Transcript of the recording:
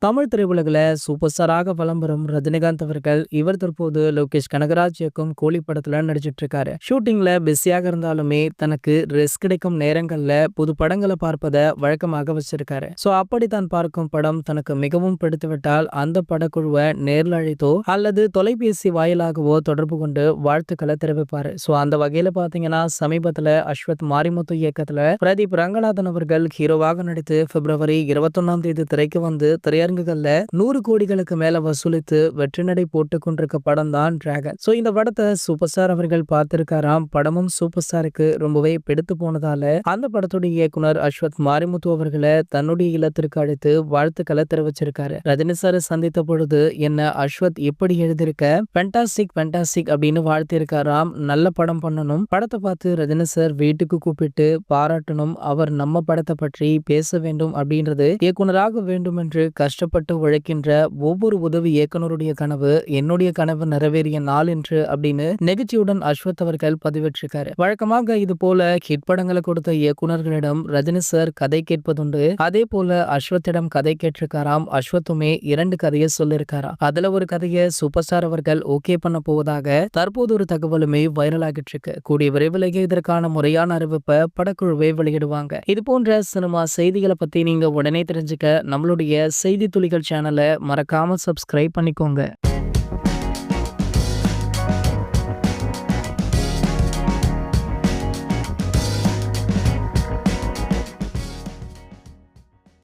Tamil திரையுலகில super ஸ்டாராக வலம் வரும் ரஜினிகாந்த் அவர்கள், இவர் தற்போது லோகேஷ் கனகராஜ் இயக்கும் கூலி படத்துல நடிச்சிட்டு இருக்காரு. ஷூட்டிங்ல பிஸியாக இருந்தாலுமே தனக்கு ரெஸ்ட் கிடைக்கும் நேரங்கள்ல புது படங்களை பார்ப்பதை வழக்கமாக வச்சிருக்காரு. அப்படி தான் பார்க்கும் படம் தனக்கு மிகவும் பிடித்துவிட்டால் அந்த படக்குழுவை நேர்ல அழைத்தோ அல்லது தொலைபேசி வாயிலாகவோ தொடர்பு கொண்டு வாழ்த்துக்களை தெரிவிப்பாரு. அந்த வகையில பாத்தீங்கன்னா சமீபத்துல அஸ்வத் மாரிமுத்து இயக்கத்துல பிரதீப் ரங்கநாதன் அவர்கள் ஹீரோவாக நடித்து பிப்ரவரி 21 திரைக்கு வந்து திரையரங்குகள்ல 100 கோடிகளுக்கு மேல வசூலித்து வெற்றி நடை போட்டுக் கொண்டிருக்க படம் தான் டிராகன். இந்த படத்தை சூப்பர் ஸ்டார் அவர்கள் பார்த்திருக்காராம். படமும் சூப்பர் ஸ்டாருக்கு ரொம்பவே பிடித்து போனதால அந்த படத்துடைய இயக்குனர் அஸ்வத் மாரிமுத்து அவர்களை தன்னுடைய இல்லத்திற்கு அழைத்து வாழ்த்துக்களை தெரிவிச்சிருக்காரு. ரஜினி சார் சந்தித்த பொழுது என்ன அஸ்வத் இப்படி எழுதியிருக்க ஃபேண்டாஸ்டிக் ஃபேண்டாஸ்டிக் அப்படின்னு வாழ்த்திருக்காராம். நல்ல படம் பண்ணணும், படத்தை பார்த்து ரஜினி சார் வீட்டுக்கு கூப்பிட்டு பாராட்டணும், அவர் நம்ம படத்தை பற்றி பேச வேண்டும் அப்படின்றது இயக்குனராக வேண்டும் என்று கஷ்டப்பட்டு உழைக்கின்ற ஒவ்வொரு உதவி இயக்குனருடைய கனவு என்னுடைய கனவு நிறைவேறிய நாள் என்று அப்படின்னு நெகிழ்ச்சியுடன் அஸ்வத் அவர்கள் பதிவிட்டிருக்காரு. வழக்கமாக இது போல ஹிட் படங்களை கொடுத்த இயக்குனர்களிடம் ரஜினி சார் கதை கேட்பதுண்டு. அதே போல அஸ்வத்திடம் கதை கேட்டிருக்காராம். அஸ்வத்துமே 2 கதையை சொல்லியிருக்காராம். அதுல ஒரு கதையை சூப்பர் ஸ்டார் அவர்கள் ஓகே பண்ண போவதாக தற்போது ஒரு தகவலுமே வைரல் ஆகிட்டு இருக்கு. கூடிய விரைவிலேயே இதற்கான முறையான அறிவிப்பை படக்குழுவே வெளியிடுவாங்க. இது போன்ற சினிமா செய்திகளை பத்தி நீங்க உடனே தெரிஞ்சுக்க நம்மளுடைய செய்தி துளிகள் சேனலை மறக்காம சப்ஸ்கிரைப் பண்ணிக்கோங்க.